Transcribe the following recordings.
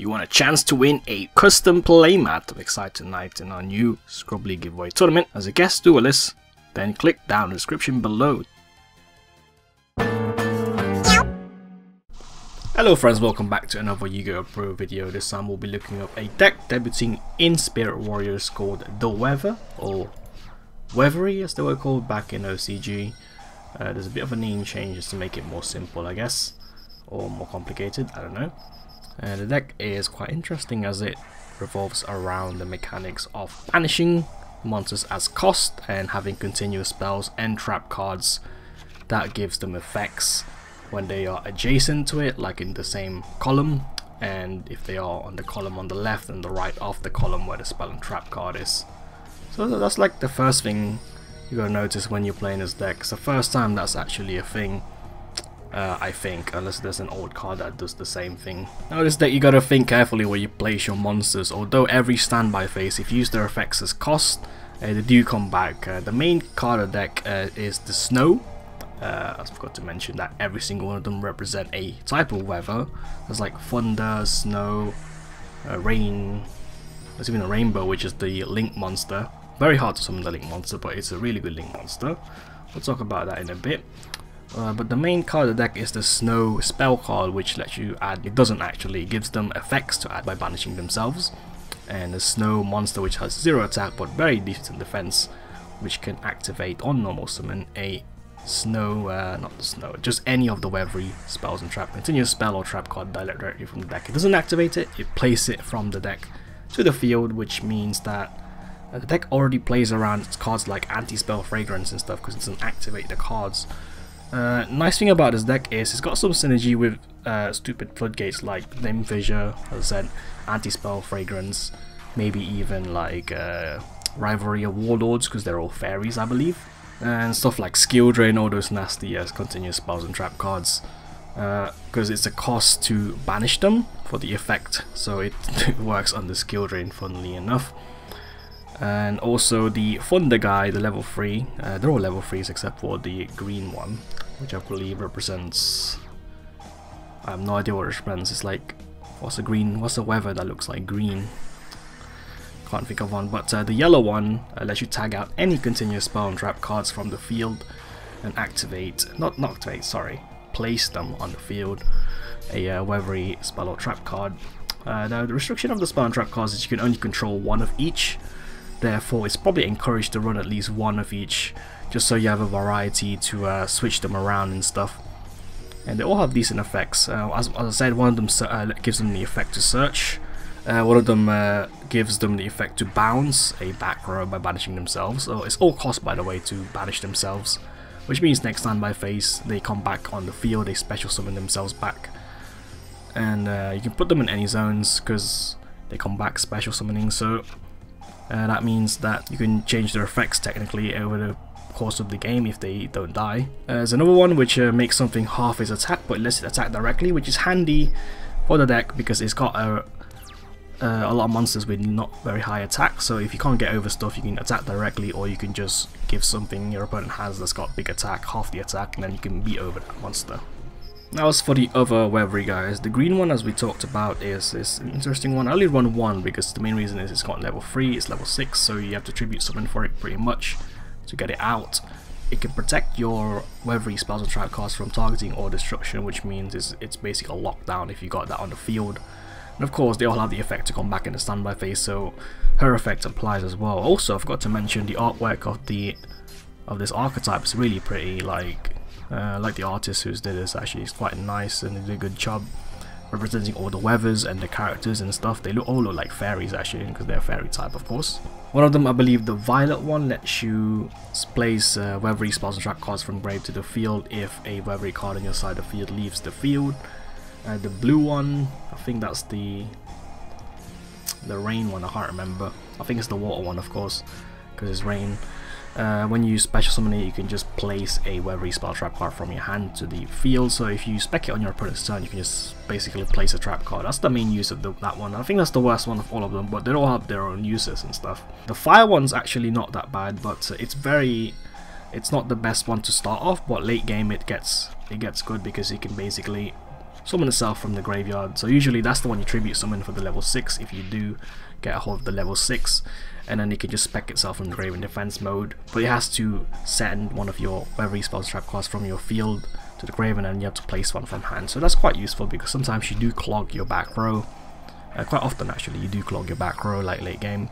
Do you want a chance to win a custom playmat of Excite tonight in our new Scrubbly giveaway tournament as a guest duelist? Then click down the description below. Hello friends, welcome back to another YGOPro video. This time we'll be looking up a deck debuting in Spirit Warriors called the Weather, or Weathery as they were called back in OCG. There's a bit of a name change just to make it more simple, I guess, or more complicated, I don't know. The deck is quite interesting as it revolves around the mechanics of banishing monsters as cost and having continuous spells and trap cards that gives them effects when they are adjacent to it, like in the same column, and if they are on the column on the left and the right of the column where the spell and trap card is. So that's like the first thing you gotta notice when you're playing this deck. It's the first time that's actually a thing, I think, unless there's an old card that does the same thing. Now this deck you gotta think carefully where you place your monsters. Although every standby phase, if you use their effects as cost, they do come back. The main card of the deck is the snow. I forgot to mention that every single one of them represent a type of weather. There's like thunder, snow, rain. There's even a rainbow, which is the link monster. Very hard to summon the link monster, but it's a really good link monster. We'll talk about that in a bit. But the main card of the deck is the snow spell card, which lets you add, it doesn't actually, it gives them effects to add by banishing themselves. And the snow monster, which has 0 attack but very decent defense, which can activate on normal summon a snow, not the snow, just any of the Weathery spells and trap, continuous spell or trap card directly from the deck. It doesn't activate it, it plays it from the deck to the field, which means that the deck already plays around its cards like anti-spell fragrance and stuff because it doesn't activate the cards. Nice thing about this deck is it's got some synergy with stupid floodgates like Limb Fissure, as I said, anti-spell fragrance, maybe even like Rivalry of Warlords because they're all fairies, I believe, and stuff like Skill Drain, all those nasty continuous spells and trap cards, because it's a cost to banish them for the effect, so it works on the Skill Drain, funnily enough. And also the Thunder guy, the level 3, they're all level 3s except for the green one, which I believe represents, I have no idea what it represents. It's like, what's the weather that looks like green? Can't think of one, but the yellow one lets you tag out any continuous spell and trap cards from the field and place them on the field, a Weathery spell or trap card. Now the restriction of the spell and trap cards is you can only control one of each. Therefore, it's probably encouraged to run at least one of each, just so you have a variety to switch them around and stuff. And they all have decent effects. As I said, one of them gives them the effect to search. One of them gives them the effect to bounce a back row by banishing themselves. So it's all cost, by the way, to banish themselves, which means next standby phase they come back on the field, they special summon themselves back. And you can put them in any zones because they come back special summoning. So that means that you can change their effects technically over the course of the game if they don't die. There's another one which makes something half its attack but lets it attack directly, which is handy for the deck because it's got a lot of monsters with not very high attack, so if you can't get over stuff you can attack directly, or you can just give something your opponent has that's got big attack, half the attack, and then you can beat over that monster. Now as for the other Weathery guys, the green one, as we talked about, is an interesting one. I only run one because the main reason is it's got level 3, it's level 6, so you have to tribute summon for it pretty much to get it out. It can protect your Weathery spells and trap cards from targeting or destruction, which means it's basically a lockdown if you got that on the field. And of course they all have the effect to come back in the standby phase, so her effect applies as well. Also, I forgot to mention the artwork of this archetype is really pretty. Like the artist who's did this, actually is quite nice and they did a good job representing all the weathers and the characters and stuff. They all look like fairies actually, because they're fairy type, of course. One of them, I believe the violet one, lets you place Weathery spells and trap cards from grave to the field if a Weathery card on your side of the field leaves the field. The blue one, I think that's the rain one, I can't remember. I think it's the water one, of course, because it's rain. When you special summon it, you can just place a Weathery spell trap card from your hand to the field. So if you spec it on your opponent's turn, you can just basically place a trap card. That's the main use of that one. I think that's the worst one of all of them, but they all have their own uses and stuff. The fire one's actually not that bad, but it's not the best one to start off. But late game it gets good because you can basically summon itself from the graveyard. So usually that's the one you tribute summon for the level 6 if you do get a hold of the level 6, and then it can just spec itself from the grave in defense mode. But it has to send one of your Weathery spells trap cards from your field to the grave, and then you have to place one from hand. So that's quite useful because sometimes you do clog your back row. Quite often actually you do clog your back row like late game.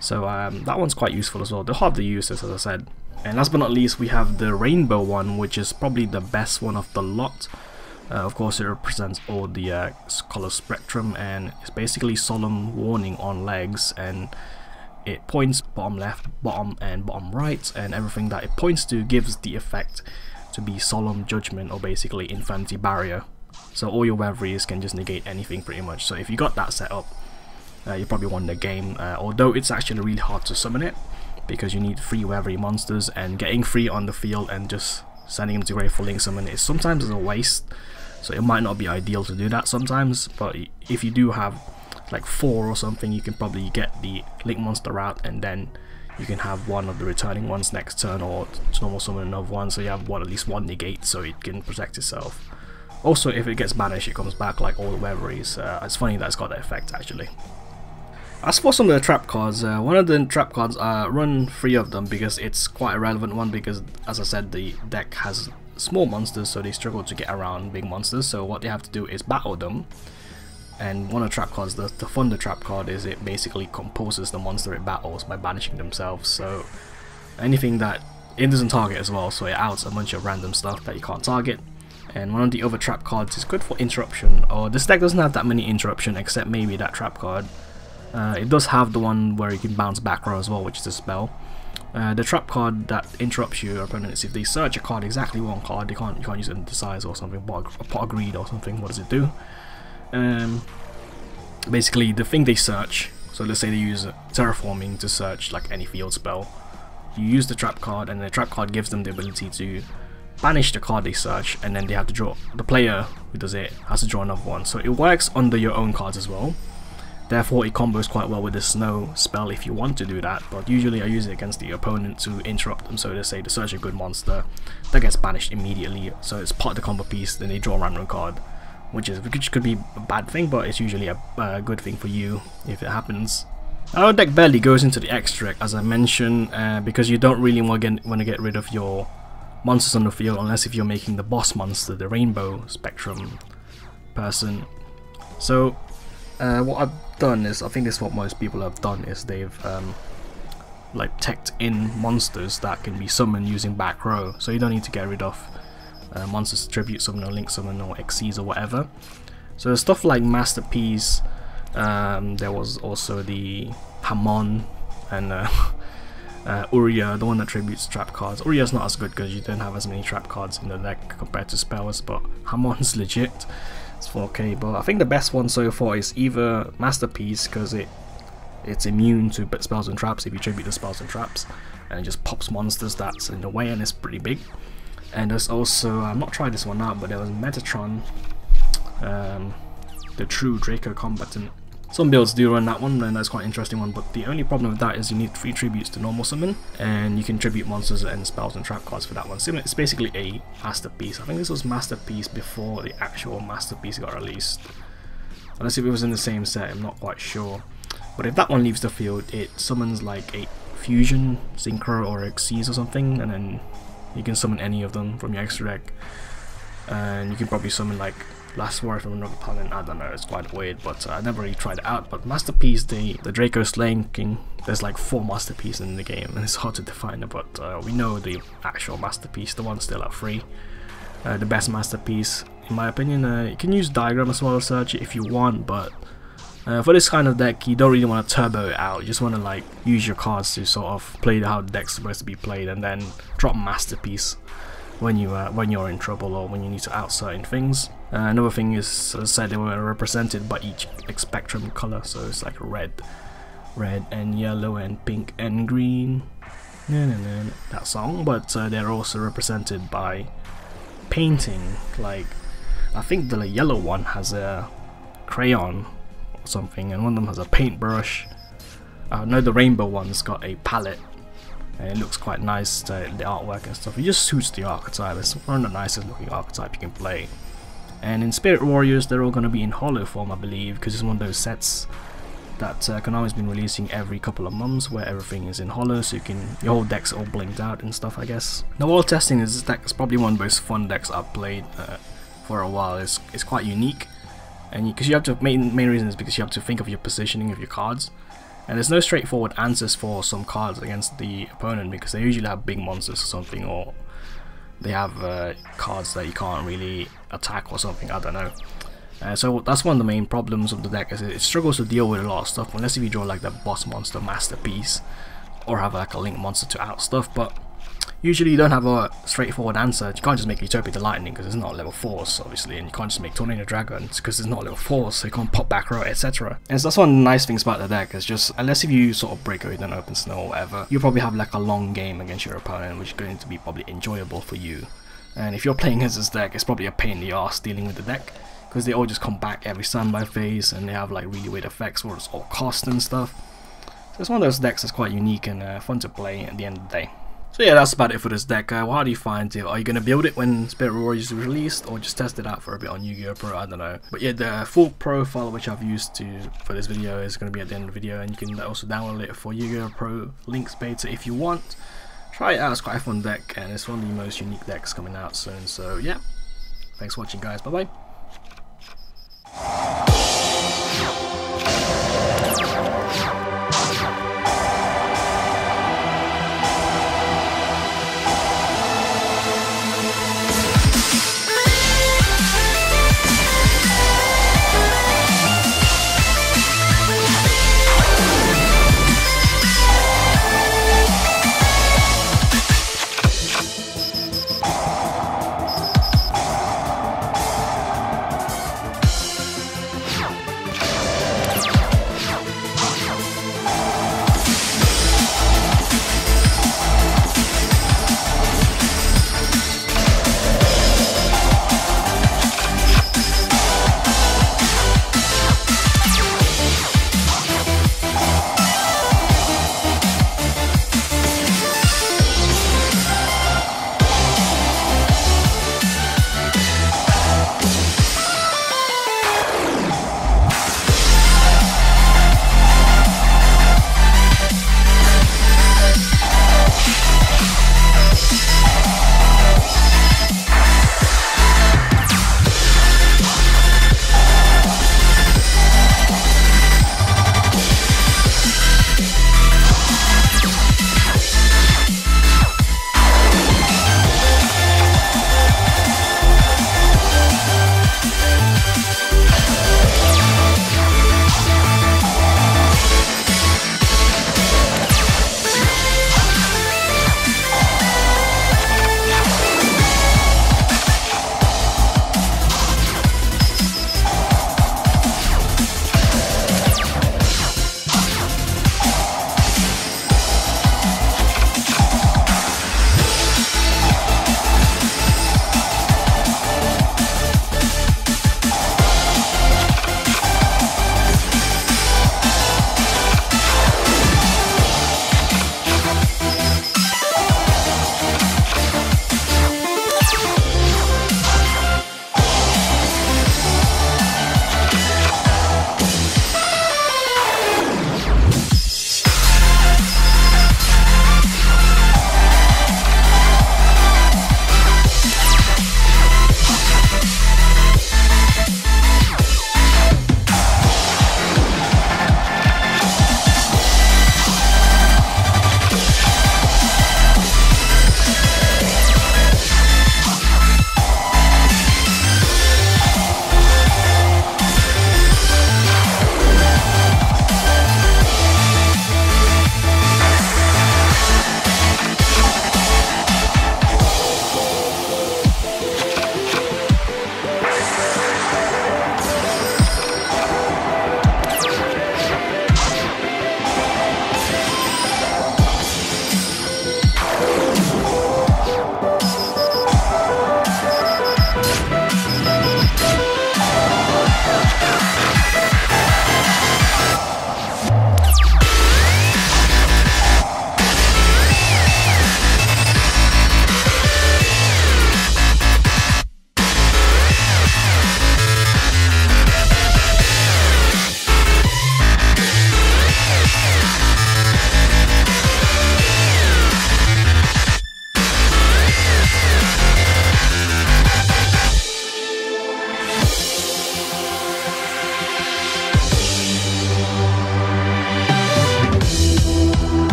So that one's quite useful as well. They'll have the uses, as I said. And last but not least, we have the rainbow one, which is probably the best one of the lot. Of course, it represents all the color spectrum, and it's basically solemn warning on legs, and it points bottom left, bottom and bottom right, and everything that it points to gives the effect to be solemn judgment, or basically infinity barrier. So all your Weatheries can just negate anything pretty much. So if you got that set up, you probably won the game, although it's actually really hard to summon it because you need 3 Weathery monsters, and getting 3 on the field and just sending them to Grateful Link summon is sometimes a waste. So it might not be ideal to do that sometimes, but if you do have like 4 or something, you can probably get the Link monster out, and then you can have one of the returning ones next turn, or normal summon another one, so you have at least one negate so it can protect itself. Also, if it gets banished, it comes back like all the Weatheries. It's funny that it's got that effect actually. As for some of the trap cards, one of the trap cards, run 3 of them because it's quite a relevant one, because as I said, the deck has small monsters, so they struggle to get around big monsters. So what they have to do is battle them. And one of the trap cards, the Thunder trap card, is it basically composes the monster it battles by banishing themselves. So anything that it doesn't target as well, so it outs a bunch of random stuff that you can't target. And one of the other trap cards is good for interruption, or this deck doesn't have that many interruption except maybe that trap card. It does have the one where you can bounce back row as well, which is a spell. The trap card that interrupts your opponents, if they search a card, exactly one card, you can't use it in Decisive or something, a Pot of Greed or something. What does it do? Basically the thing they search, so let's say they use Terraforming to search like any field spell, you use the trap card, and the trap card gives them the ability to banish the card they search, and then they have to draw, the player who does it has to draw another one. So it works under your own cards as well. Therefore it combos quite well with the snow spell if you want to do that, but usually I use it against the opponent to interrupt them. So they say to search a good monster, that gets banished immediately, so it's part of the combo piece, then they draw a random card, which could be a bad thing, but it's usually a good thing for you if it happens. Our deck barely goes into the extract, as I mentioned, because you don't really want to get rid of your monsters on the field, unless if you're making the boss monster the rainbow spectrum person. So what I've done is, I think this is what most people have done, is they've like teched in monsters that can be summoned using back row, so you don't need to get rid of monsters to tribute summon or link summon or Xyz or whatever. So stuff like Masterpiece, there was also the Hamon and Uria, the one that tributes trap cards. Uria's not as good because you don't have as many trap cards in the deck compared to spells, but Hamon's legit. It's 4k, but I think the best one so far is either Masterpiece, because it's immune to spells and traps if you tribute the spells and traps, and it just pops monsters that's in the way, and it's pretty big. And there's also, I've not tried this one out, but there was Metatron, the true Draco combatant. Some builds do run that one, and that's quite an interesting one, but the only problem with that is you need 3 tributes to normal summon, and you can tribute monsters and spells and trap cards for that one. It's basically a Masterpiece. I think this was Masterpiece before the actual Masterpiece got released. Unless if it was in the same set, I'm not quite sure. But if that one leaves the field, it summons like a Fusion, Synchro, or Xyz or something, and then you can summon any of them from your extra deck. And you can probably summon like Last War from another opponent. I don't know, it's quite weird, but I never really tried it out. But Masterpiece, the Draco Slaying King, there's like 4 Masterpieces in the game, and it's hard to define it, but we know the actual Masterpiece, the one still at 3. The best Masterpiece, in my opinion. You can use Diagram as well to search it if you want, but for this kind of deck, you don't really want to turbo it out. You just want to like use your cards to sort of play how the deck's supposed to be played, and then drop Masterpiece when you're in trouble or when you need to out certain things. Another thing is, as I said, they were represented by each spectrum color, so it's like red and yellow and pink and green, that song. But they're also represented by painting. Like I think the yellow one has a crayon or something, and one of them has a paintbrush. I know the rainbow one's got a palette, and it looks quite nice, the artwork and stuff. It just suits the archetype. It's one of the nicest looking archetype you can play. And in Spirit Warriors, they're all going to be in holo form, I believe, because it's one of those sets that Konami's been releasing every couple of months, where everything is in holo, so your whole deck's all blinked out and stuff, I guess. Now, while testing this deck, it's probably one of the most fun decks I've played for a while. It's quite unique, and because you have to, main reason is because you have to think of your positioning of your cards, and there's no straightforward answers for some cards against the opponent, because they usually have big monsters or something, or they have cards that you can't really attack or something, I don't know. So that's one of the main problems of the deck, is it struggles to deal with a lot of stuff, unless if you draw like the boss monster masterpiece, or have like a link monster to out stuff. But usually you don't have a straightforward answer. You can't just make Utopia the Lightning because it's not level 4s, obviously, and you can't just make Tornado Dragons because it's not level 4s, so you can't pop back row, etc. And so that's one of the nice things about the deck, is just, unless if you sort of break or you don't open snow or whatever, you probably have like a long game against your opponent, which is going to be probably enjoyable for you. And if you're playing against this deck, it's probably a pain in the ass dealing with the deck, because they all just come back every standby phase, and they have like really weird effects where it's all cost and stuff. So it's one of those decks that's quite unique and fun to play at the end of the day. So yeah, that's about it for this deck. How do you find it? Are you going to build it when Spirit Warriors is released, or just test it out for a bit on YGOPro? I don't know. But yeah, the full profile which I've used for this video is going to be at the end of the video, and you can also download it for YGOPro links beta if you want. Try it out, it's quite a fun deck, and it's one of the most unique decks coming out soon. So yeah, thanks for watching guys, bye bye.